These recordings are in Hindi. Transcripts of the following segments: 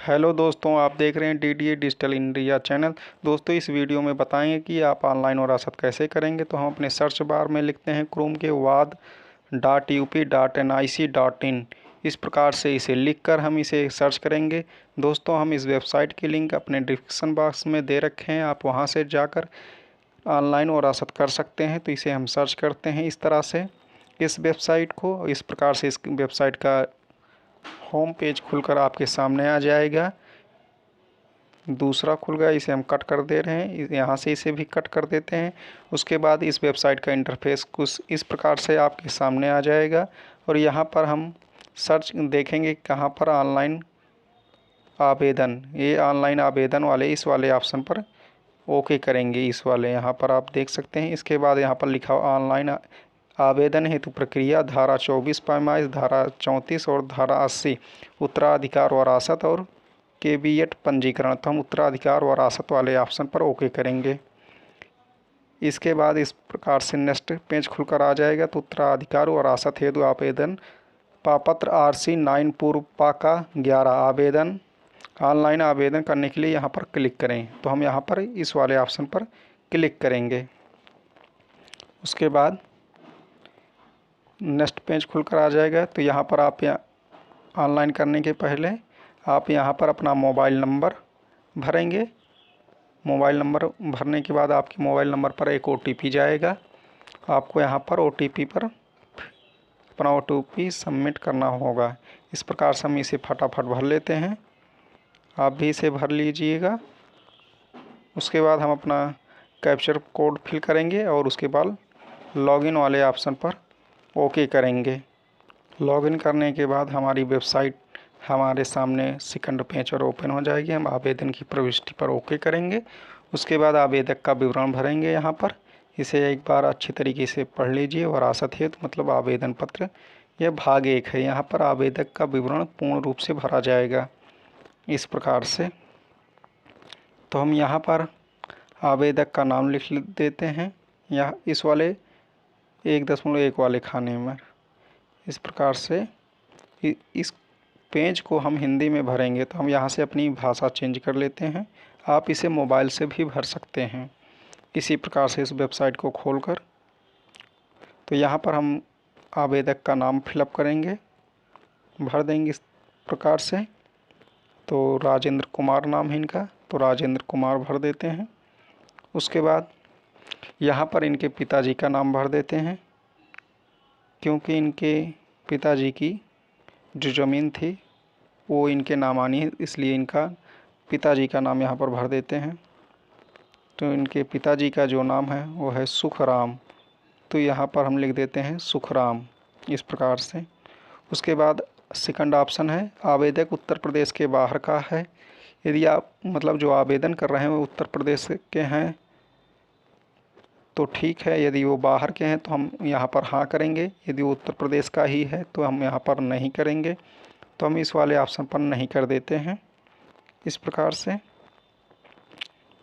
हेलो दोस्तों, आप देख रहे हैं डीडीए डिजिटल इंडिया चैनल। दोस्तों, इस वीडियो में बताएंगे कि आप ऑनलाइन वरासत कैसे करेंगे। तो हम अपने सर्च बार में लिखते हैं क्रोम के wad.up.nic.in। इस प्रकार से इसे लिखकर हम इसे सर्च करेंगे। दोस्तों, हम इस वेबसाइट की लिंक अपने डिस्क्रिप्शन बॉक्स में दे रखे हैं, आप वहां से जाकर ऑनलाइन वरासत कर सकते हैं। तो इसे हम सर्च करते हैं इस तरह से, इस वेबसाइट को। इस प्रकार से इस वेबसाइट का होम पेज खुलकर आपके सामने आ जाएगा। दूसरा खुल गया, इसे हम कट कर दे रहे हैं, यहाँ से इसे भी कट कर देते हैं। उसके बाद इस वेबसाइट का इंटरफेस कुछ इस प्रकार से आपके सामने आ जाएगा। और यहाँ पर हम सर्च देखेंगे कहाँ पर ऑनलाइन आवेदन, ये ऑनलाइन आवेदन वाले इस वाले ऑप्शन पर ओके करेंगे। इस वाले यहाँ पर आप देख सकते हैं। इसके बाद यहाँ पर लिखा हुआ ऑनलाइन आवेदन हेतु प्रक्रिया, धारा 24 पैमाइश, धारा 34 और धारा 80 उत्तराधिकार वरासत और केवीएट पंजीकरण। तो हम उत्तराधिकार वरासत वाले ऑप्शन पर ओके करेंगे। इसके बाद इस प्रकार से नेक्स्ट पेज खुलकर आ जाएगा। तो उत्तराधिकार वरासत हेतु आवेदन पापत्र RC9 पूर्व पाका 11 आवेदन ऑनलाइन आवेदन करने के लिए यहाँ पर क्लिक करें। तो हम यहाँ पर इस वाले ऑप्शन पर क्लिक करेंगे। उसके बाद नेक्स्ट पेज खुलकर आ जाएगा। तो यहाँ पर आप ऑनलाइन करने के पहले आप यहाँ पर अपना मोबाइल नंबर भरेंगे। मोबाइल नंबर भरने के बाद आपके मोबाइल नंबर पर एक OTP जाएगा। आपको यहाँ पर OTP पर अपना OTP सबमिट करना होगा। इस प्रकार से हम इसे फटाफट भर लेते हैं, आप भी इसे भर लीजिएगा। उसके बाद हम अपना कैप्चर कोड फिल करेंगे और उसके बाद लॉगिन वाले ऑप्शन पर ओके करेंगे। लॉगिन करने के बाद हमारी वेबसाइट हमारे सामने सेकंड पेज पर ओपन हो जाएगी। हम आवेदन की प्रविष्टि पर ओके करेंगे। उसके बाद आवेदक का विवरण भरेंगे। यहाँ पर इसे एक बार अच्छी तरीके से पढ़ लीजिए। वरासत हेतु मतलब आवेदन पत्र, यह भाग 1 है। यहाँ पर आवेदक का विवरण पूर्ण रूप से भरा जाएगा इस प्रकार से। तो हम यहाँ पर आवेदक का नाम लिख देते हैं, यहाँ इस वाले 1.1 वाले खाने में। इस प्रकार से इस पेज को हम हिंदी में भरेंगे। तो हम यहाँ से अपनी भाषा चेंज कर लेते हैं। आप इसे मोबाइल से भी भर सकते हैं इसी प्रकार से इस वेबसाइट को खोलकर। तो यहाँ पर हम आवेदक का नाम फिलअप करेंगे, भर देंगे इस प्रकार से। तो राजेंद्र कुमार नाम है इनका, तो राजेंद्र कुमार भर देते हैं। उसके बाद यहाँ पर इनके पिताजी का नाम भर देते हैं, क्योंकि इनके पिताजी की जो ज़मीन थी वो इनके नामानी है, इसलिए इनका पिताजी का नाम यहाँ पर भर देते हैं। तो इनके पिताजी का जो नाम है वो है सुखराम, तो यहाँ पर हम लिख देते हैं सुखराम इस प्रकार से। उसके बाद सेकंड ऑप्शन है आवेदक उत्तर प्रदेश के बाहर का है। यदि आप मतलब जो आवेदन कर रहे हैं वो उत्तर प्रदेश के हैं तो ठीक है, यदि वो बाहर के हैं तो हम यहाँ पर हाँ करेंगे। यदि वो उत्तर प्रदेश का ही है तो हम यहाँ पर नहीं करेंगे। तो हम इस वाले ऑप्शन पर नहीं कर देते हैं। इस प्रकार से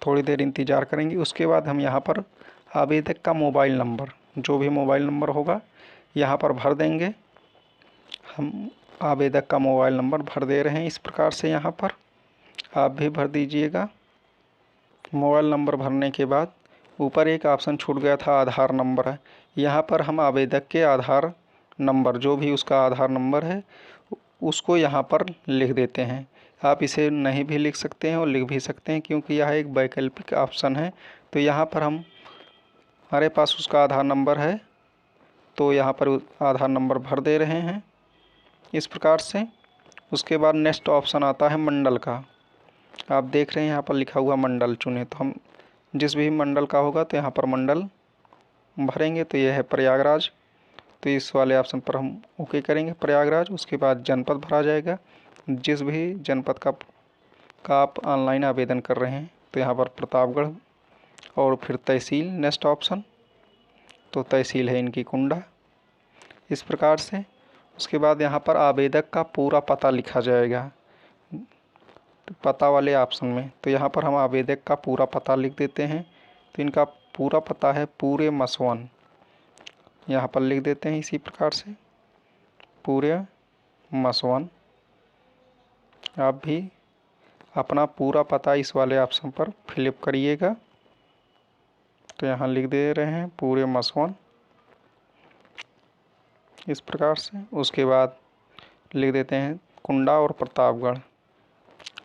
थोड़ी देर इंतज़ार करेंगे। उसके बाद हम यहाँ पर आवेदक का मोबाइल नंबर, जो भी मोबाइल नंबर होगा यहाँ पर भर देंगे। हम आवेदक का मोबाइल नंबर भर दे रहे हैं इस प्रकार से। यहाँ पर आप भी भर दीजिएगा। मोबाइल नंबर भरने के बाद ऊपर एक ऑप्शन छूट गया था, आधार नंबर है। यहाँ पर हम आवेदक के आधार नंबर, जो भी उसका आधार नंबर है उसको यहाँ पर लिख देते हैं। आप इसे नहीं भी लिख सकते हैं और लिख भी सकते हैं, क्योंकि यह एक वैकल्पिक ऑप्शन है। तो यहाँ पर हमारे पास उसका आधार नंबर है तो यहाँ पर आधार नंबर भर दे रहे हैं इस प्रकार से। उसके बाद नेक्स्ट ऑप्शन आता है मंडल का। आप देख रहे हैं यहाँ पर लिखा हुआ मंडल चुने, तो हम जिस भी मंडल का होगा तो यहाँ पर मंडल भरेंगे। तो यह है प्रयागराज, तो इस वाले ऑप्शन पर हम ओके करेंगे, प्रयागराज। उसके बाद जनपद भरा जाएगा, जिस भी जनपद का आप ऑनलाइन आवेदन कर रहे हैं। तो यहाँ पर प्रतापगढ़। और फिर तहसील नेक्स्ट ऑप्शन, तो तहसील है इनकी कुंडा इस प्रकार से। उसके बाद यहाँ पर आवेदक का पूरा पता लिखा जाएगा पता वाले ऑप्शन में। तो यहाँ पर हम आवेदक का पूरा पता लिख देते हैं। तो इनका पूरा पता है पूरे मसवन, यहाँ पर लिख देते हैं इसी प्रकार से पूरे मसवन। आप भी अपना पूरा पता इस वाले ऑप्शन पर फिलअप करिएगा। तो यहाँ लिख दे रहे हैं पूरे मसवन इस प्रकार से। उसके बाद लिख देते हैं कुंडा और प्रतापगढ़।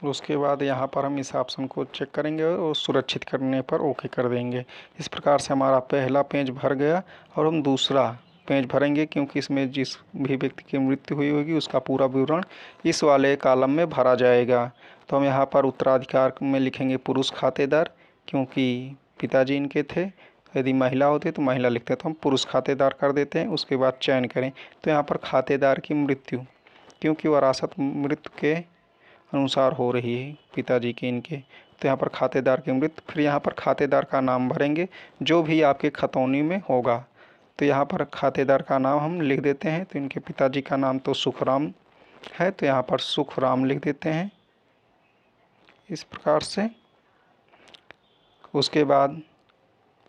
उसके बाद यहाँ पर हम इस ऑप्शन को चेक करेंगे और सुरक्षित करने पर ओके कर देंगे। इस प्रकार से हमारा पहला पेज भर गया और हम दूसरा पेज भरेंगे, क्योंकि इसमें जिस भी व्यक्ति की मृत्यु हुई होगी उसका पूरा विवरण इस वाले कॉलम में भरा जाएगा। तो हम यहाँ पर उत्तराधिकार में लिखेंगे पुरुष खातेदार, क्योंकि पिताजी इनके थे। यदि महिला होती तो महिला लिखते, तो हम पुरुष खातेदार कर देते हैं। उसके बाद चयन करें, तो यहाँ पर खातेदार की मृत्यु, क्योंकि वरासत मृत्यु के अनुसार हो रही है पिताजी के इनके, तो यहाँ पर खातेदार की मृत्यु। फिर यहाँ पर खातेदार का नाम भरेंगे जो भी आपके खतौनी में होगा। तो यहाँ पर खातेदार का नाम हम लिख देते हैं। तो इनके पिताजी का नाम तो सुखराम है, तो यहाँ पर सुखराम लिख देते हैं इस प्रकार से। उसके बाद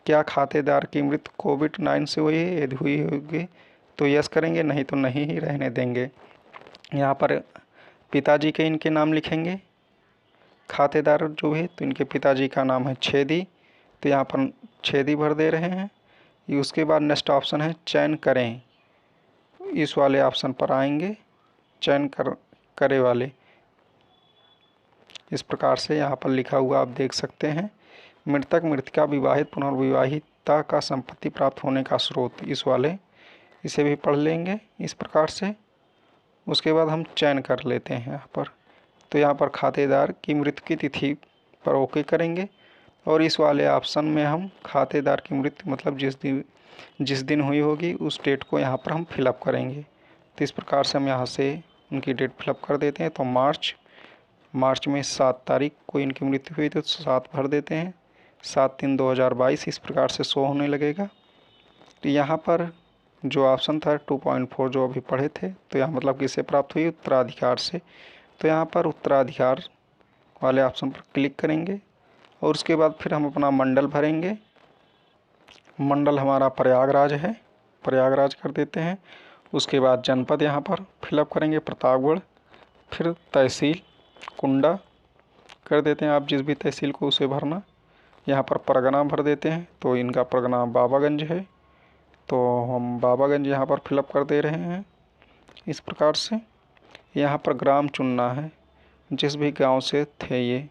क्या खातेदार की मृत्यु कोविड-19 से हुई है? यदि हुई होगी तो यस करेंगे, नहीं तो नहीं ही रहने देंगे। यहाँ पर पिताजी के इनके नाम लिखेंगे खातेदार जो है, तो इनके पिताजी का नाम है छेदी, तो यहाँ पर छेदी भर दे रहे हैं। उसके बाद नेक्स्ट ऑप्शन है चयन करें, इस वाले ऑप्शन पर आएंगे, चयन करे वाले। इस प्रकार से यहाँ पर लिखा हुआ आप देख सकते हैं, मृतक मृतिका विवाहित पुनर्विवाहिता का संपत्ति प्राप्त होने का स्रोत, इस वाले इसे भी पढ़ लेंगे इस प्रकार से। उसके बाद हम चयन कर लेते हैं यहाँ पर, तो यहाँ पर खातेदार की मृत्यु की तिथि पर ओके करेंगे और इस वाले ऑप्शन में हम खातेदार की मृत्यु मतलब जिस दिन हुई होगी उस डेट को यहाँ पर हम फिलअप करेंगे। तो इस प्रकार से हम यहाँ से उनकी डेट फिलअप कर देते हैं। तो मार्च में 7 तारीख को इनकी मृत्यु हुई, तो 7 भर देते हैं, 7/3/2022 इस प्रकार से शो होने लगेगा। तो यहाँ पर जो ऑप्शन था 2.4 जो अभी पढ़े थे, तो यहाँ मतलब किससे प्राप्त हुई? उत्तराधिकार से। तो यहाँ पर उत्तराधिकार वाले ऑप्शन पर क्लिक करेंगे और उसके बाद फिर हम अपना मंडल भरेंगे। मंडल हमारा प्रयागराज है, प्रयागराज कर देते हैं। उसके बाद जनपद यहाँ पर फिलअप करेंगे प्रतापगढ़, फिर तहसील कुंडा कर देते हैं, आप जिस भी तहसील को उसे भरना। यहाँ पर परगना भर देते हैं, तो इनका परगना बाबागंज है, तो हम बाबागंज यहाँ पर फिलअप कर दे रहे हैं इस प्रकार से। यहाँ पर ग्राम चुनना है, जिस भी गांव से थे ये,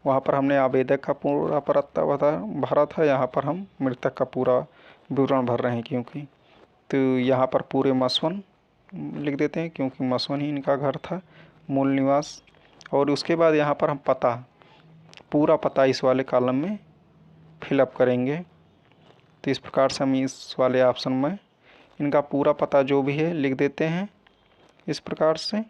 वहाँ पर हमने आवेदक का पूरा पता भरा था, यहाँ पर हम मृतक का पूरा विवरण भर रहे हैं क्योंकि। तो यहाँ पर पूरे मसवन लिख देते हैं, क्योंकि मसवन ही इनका घर था, मूल निवास। और उसके बाद यहाँ पर हम पता, पूरा पता इस वाले कॉलम में फिलअप करेंगे। तो इस प्रकार से हम इस वाले ऑप्शन में इनका पूरा पता जो भी है लिख देते हैं इस प्रकार से।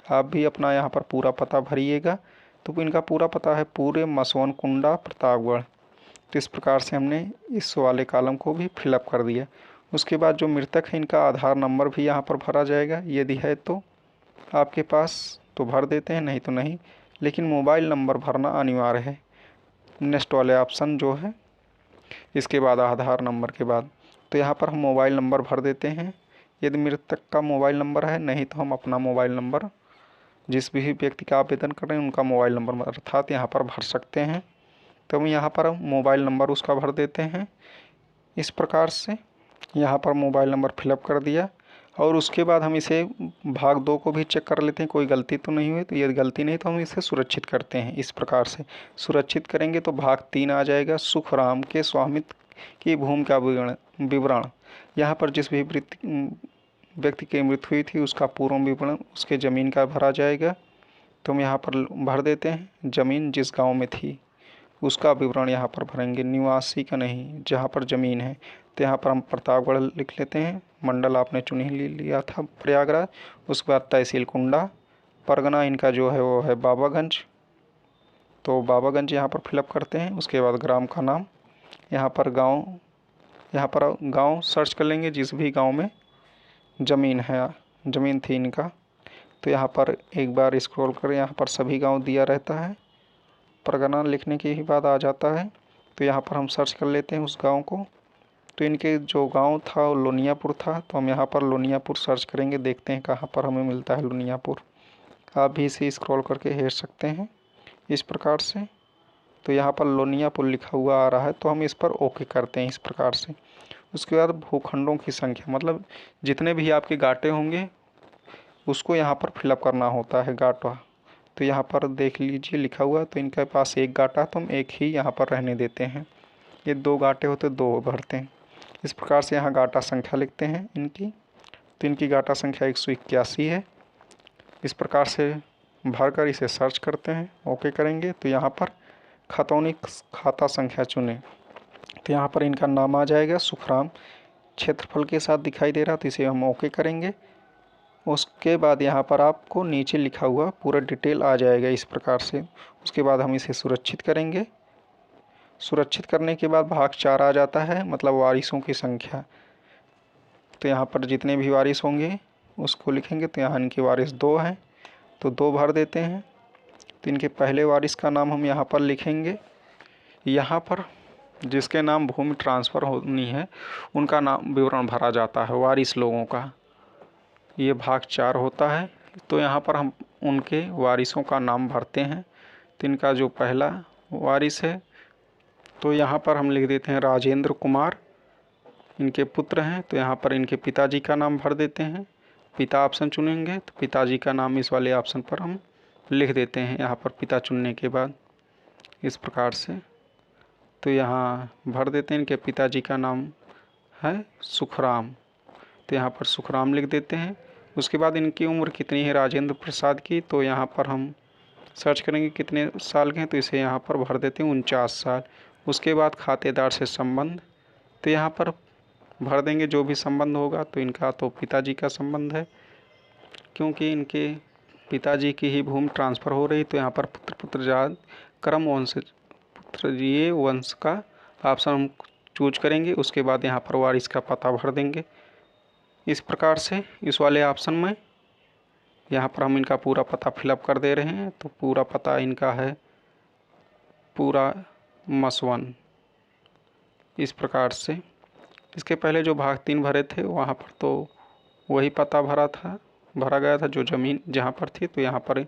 आप भी अपना यहाँ पर पूरा पता भरिएगा। तो इनका पूरा पता है पूरे मसवन कुंडा प्रतापगढ़। तो इस प्रकार से हमने इस वाले कॉलम को भी फिलअप कर दिया। उसके बाद जो मृतक है इनका आधार नंबर भी यहाँ पर भरा जाएगा, यदि है तो आपके पास तो भर देते हैं, नहीं तो नहीं, लेकिन मोबाइल नंबर भरना अनिवार्य है नेक्स्ट वाले ऑप्शन जो है इसके बाद आधार नंबर के बाद। तो यहाँ पर हम मोबाइल नंबर भर देते हैं, यदि मृतक का मोबाइल नंबर है, नहीं तो हम अपना मोबाइल नंबर जिस भी व्यक्ति का आवेदन कर रहे हैं उनका मोबाइल नंबर अर्थात यहाँ पर भर सकते हैं। तो हम यहाँ पर मोबाइल नंबर उसका भर देते हैं इस प्रकार से। यहाँ पर मोबाइल नंबर फिलअप कर दिया और उसके बाद हम इसे भाग 2 को भी चेक कर लेते हैं, कोई गलती तो नहीं हुई। तो यदि गलती नहीं तो हम इसे सुरक्षित करते हैं इस प्रकार से। सुरक्षित करेंगे तो भाग 3 आ जाएगा, सुखराम के स्वामित्व की भूमि का विवरण। यहाँ पर जिस भी व्यक्ति की मृत्यु हुई थी उसका पूर्ण विवरण उसके ज़मीन का भरा जाएगा। तो हम यहाँ पर भर देते हैं, ज़मीन जिस गांव में थी उसका विवरण यहाँ पर भरेंगे, निवासी का नहीं, जहाँ पर ज़मीन है। तो यहाँ पर हम प्रतापगढ़ लिख लेते हैं, मंडल आपने चुन ही लिया था प्रयागराज। उसके बाद तहसील कुंडा, परगना इनका जो है वो है बाबागंज, तो बाबागंज यहाँ पर फिलअप करते हैं। उसके बाद ग्राम का नाम, यहाँ पर गांव सर्च कर लेंगे जिस भी गांव में ज़मीन थी इनका। तो यहाँ पर एक बार स्क्रॉल करें, यहाँ पर सभी गांव दिया रहता है, परगना लिखने के ही बाद आ जाता है। तो यहाँ पर हम सर्च कर लेते हैं उस गांव को। तो इनके जो गांव था वो लोनियापुर था, तो हम यहाँ पर लोनियापुर सर्च करेंगे, देखते हैं कहाँ पर हमें मिलता है लोनियापुर। आप भी इसे स्क्रॉल करके हेर सकते हैं इस प्रकार से। तो यहाँ पर लोनिया पुल लिखा हुआ आ रहा है, तो हम इस पर ओके करते हैं इस प्रकार से। उसके बाद भूखंडों की संख्या, मतलब जितने भी आपके गाटे होंगे उसको यहाँ पर फिलअप करना होता है गाटा। तो यहाँ पर देख लीजिए लिखा हुआ, तो इनके पास एक गाटा, तो हम एक ही यहाँ पर रहने देते हैं। ये 2 गाटे होते 2 भरते हैं। इस प्रकार से यहाँ गाटा संख्या लिखते हैं इनकी। तो इनकी गाटा संख्या 181 है। इस प्रकार से भरकर इसे सर्च करते हैं, ओके करेंगे। तो यहाँ पर खतौनी खाता संख्या चुनें, तो यहाँ पर इनका नाम आ जाएगा सुखराम, क्षेत्रफल के साथ दिखाई दे रहा, तो इसे हम ओके करेंगे। उसके बाद यहाँ पर आपको नीचे लिखा हुआ पूरा डिटेल आ जाएगा इस प्रकार से। उसके बाद हम इसे सुरक्षित करेंगे। सुरक्षित करने के बाद भाग 4 आ जाता है, मतलब वारिसों की संख्या। तो यहाँ पर जितने भी वारिस होंगे उसको लिखेंगे। तो यहाँ इनके वारिस 2 हैं, तो 2 भर देते हैं। तो इनके पहले वारिस का नाम हम यहाँ पर लिखेंगे। यहाँ पर जिसके नाम भूमि ट्रांसफ़र होनी है उनका नाम विवरण भरा जाता है, वारिस लोगों का। ये भाग 4 होता है। तो यहाँ पर हम उनके वारिसों का नाम भरते हैं। तो इनका जो पहला वारिस है, तो यहाँ पर हम लिख देते हैं राजेंद्र कुमार, इनके पुत्र हैं। तो यहाँ पर इनके पिताजी का नाम भर देते हैं। पिता ऑप्शन चुनेंगे, तो पिताजी का नाम इस वाले ऑप्शन पर हम लिख देते हैं यहाँ पर पिता चुनने के बाद, इस प्रकार से। तो यहाँ भर देते हैं, इनके पिताजी का नाम है सुखराम, तो यहाँ पर सुखराम लिख देते हैं। उसके बाद इनकी उम्र कितनी है राजेंद्र प्रसाद की, तो यहाँ पर हम सर्च करेंगे कितने साल के हैं, तो इसे यहाँ पर भर देते हैं 49 साल। उसके बाद खातेदार से संबंध, तो यहाँ पर भर देंगे जो भी संबंध होगा। तो इनका तो पिताजी का संबंध है, क्योंकि इनके पिताजी की ही भूमि ट्रांसफ़र हो रही। तो यहाँ पर पुत्र पुत्रजात क्रम वंश, पुत्र ये वंश का ऑप्शन हम चूज करेंगे। उसके बाद यहाँ पर वारिस का पता भर देंगे इस प्रकार से। इस वाले ऑप्शन में यहाँ पर हम इनका पूरा पता फिलअप कर दे रहे हैं। तो पूरा पता इनका है पूरा मसवन, इस प्रकार से। इसके पहले जो भाग 3 भरे थे वहाँ पर तो वही पता भरा गया था जो ज़मीन जहाँ पर थी। तो यहाँ पर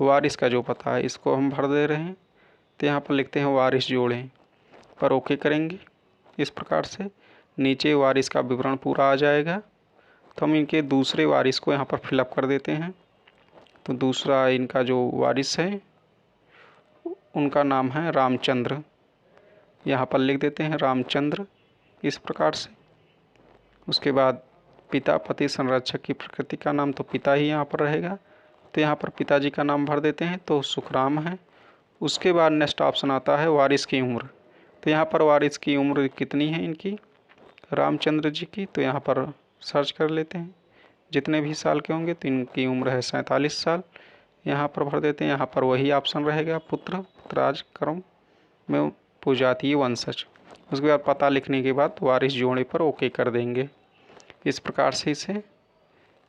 वारिस का जो पता है इसको हम भर दे रहे हैं। तो यहाँ पर लिखते हैं वारिस जोड़ें, पर ओके करेंगे इस प्रकार से। नीचे वारिस का विवरण पूरा आ जाएगा। तो हम इनके दूसरे वारिस को यहाँ पर फिलअप कर देते हैं। तो दूसरा इनका जो वारिस है उनका नाम है रामचंद्र, यहाँ पर लिख देते हैं रामचंद्र, इस प्रकार से। उसके बाद पिता पति संरक्षक की प्रकृति का नाम, तो पिता ही यहाँ पर रहेगा। तो यहाँ पर पिताजी का नाम भर देते हैं, तो सुखराम है। उसके बाद नेक्स्ट ऑप्शन आता है वारिस की उम्र। तो यहाँ पर वारिस की उम्र कितनी है इनकी रामचंद्र जी की, तो यहाँ पर सर्च कर लेते हैं जितने भी साल के होंगे। तो इनकी उम्र है 47 साल, यहाँ पर भर देते हैं। यहाँ पर वही ऑप्शन रहेगा पुत्र पुत्राज क्रम में पूजातीय वंशज। उसके बाद पता लिखने के बाद वारिस जोड़े पर ओके कर देंगे। इस प्रकार से इसे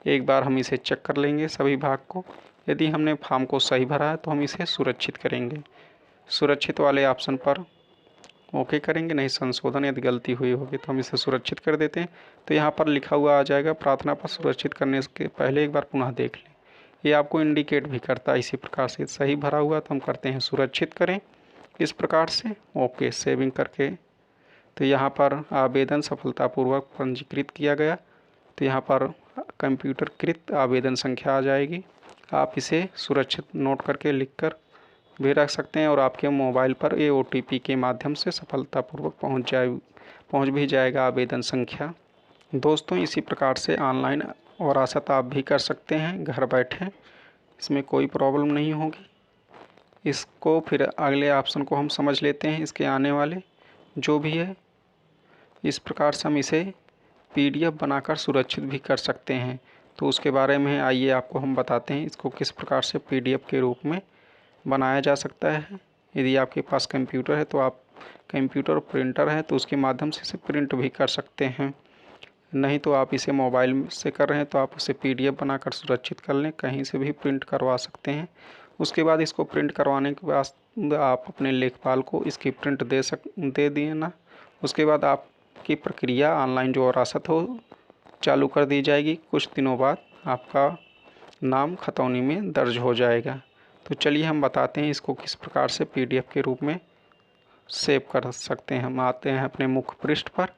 एक बार हम इसे चेक कर लेंगे सभी भाग को। यदि हमने फॉर्म को सही भरा है तो हम इसे सुरक्षित करेंगे। सुरक्षित वाले ऑप्शन पर ओके करेंगे, नहीं संशोधन यदि गलती हुई होगी तो हम इसे सुरक्षित कर देते हैं। तो यहाँ पर लिखा हुआ आ जाएगा प्रार्थना पर सुरक्षित करने के पहले एक बार पुनः देख लें। ये आपको इंडिकेट भी करता है इसी प्रकार से। सही भरा हुआ तो हम करते हैं सुरक्षित करें इस प्रकार से, ओके सेविंग करके। तो यहाँ पर आवेदन सफलतापूर्वक पंजीकृत किया गया। तो यहाँ पर कंप्यूटरकृत आवेदन संख्या आ जाएगी। आप इसे सुरक्षित नोट करके लिख कर भी रख सकते हैं और आपके मोबाइल पर ये OTP के माध्यम से सफलतापूर्वक पहुँच भी जाएगा आवेदन संख्या। दोस्तों इसी प्रकार से ऑनलाइन वरासत आप भी कर सकते हैं घर बैठे, इसमें कोई प्रॉब्लम नहीं होगी। इसको फिर अगले ऑप्शन को हम समझ लेते हैं, इसके आने वाले जो भी है। इस प्रकार से हम इसे PDF बनाकर सुरक्षित भी कर सकते हैं। तो उसके बारे में आइए आपको हम बताते हैं इसको किस प्रकार से PDF के रूप में बनाया जा सकता है। यदि आपके पास कंप्यूटर है तो आप कंप्यूटर प्रिंटर है तो उसके माध्यम से इसे प्रिंट भी कर सकते हैं। नहीं तो आप इसे मोबाइल से कर रहे हैं तो आप उसे PDF बनाकर सुरक्षित कर लें, कहीं से भी प्रिंट करवा सकते हैं। उसके बाद इसको प्रिंट करवाने के बाद आप अपने लेखपाल को इसकी प्रिंट दे देना। उसके बाद आपकी प्रक्रिया ऑनलाइन जो वरासत हो चालू कर दी जाएगी। कुछ दिनों बाद आपका नाम खतौनी में दर्ज हो जाएगा। तो चलिए हम बताते हैं इसको किस प्रकार से PDF के रूप में सेव कर सकते हैं। हम आते हैं अपने मुख्य पृष्ठ पर।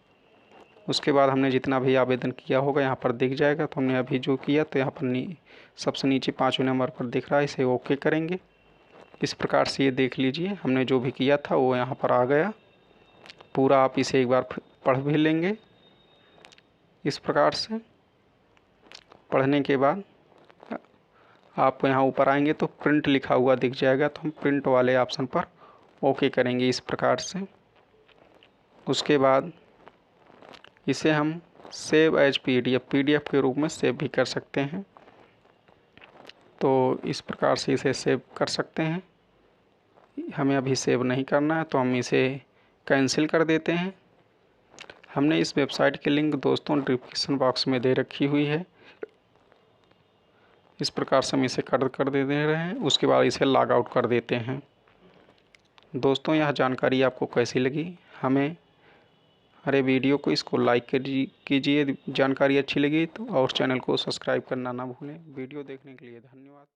उसके बाद हमने जितना भी आवेदन किया होगा यहाँ पर दिख जाएगा। तो हमने अभी जो किया तो यहाँ पर सबसे नीचे 5वें नंबर पर दिख रहा है, इसे ओके करेंगे। इस प्रकार से ये देख लीजिए हमने जो भी किया था वो यहाँ पर आ गया। पूरा आप इसे एक बार पढ़ भी लेंगे। इस प्रकार से पढ़ने के बाद आप यहाँ ऊपर आएंगे तो प्रिंट लिखा हुआ दिख जाएगा, तो हम प्रिंट वाले ऑप्शन पर ओके करेंगे इस प्रकार से। उसके बाद इसे हम सेव एज PDF के रूप में सेव भी कर सकते हैं। तो इस प्रकार से इसे सेव कर सकते हैं। हमें अभी सेव नहीं करना है तो हम इसे कैंसिल कर देते हैं। हमने इस वेबसाइट की लिंक दोस्तों डिस्क्रिप्शन बॉक्स में दे रखी हुई है। इस प्रकार से हम इसे कर दे रहे हैं। उसके बाद इसे लॉग आउट कर देते हैं। दोस्तों यह जानकारी आपको कैसी लगी? हमें हमारे वीडियो को इसको लाइक कीजिए जानकारी अच्छी लगी तो, और चैनल को सब्सक्राइब करना ना भूलें। वीडियो देखने के लिए धन्यवाद।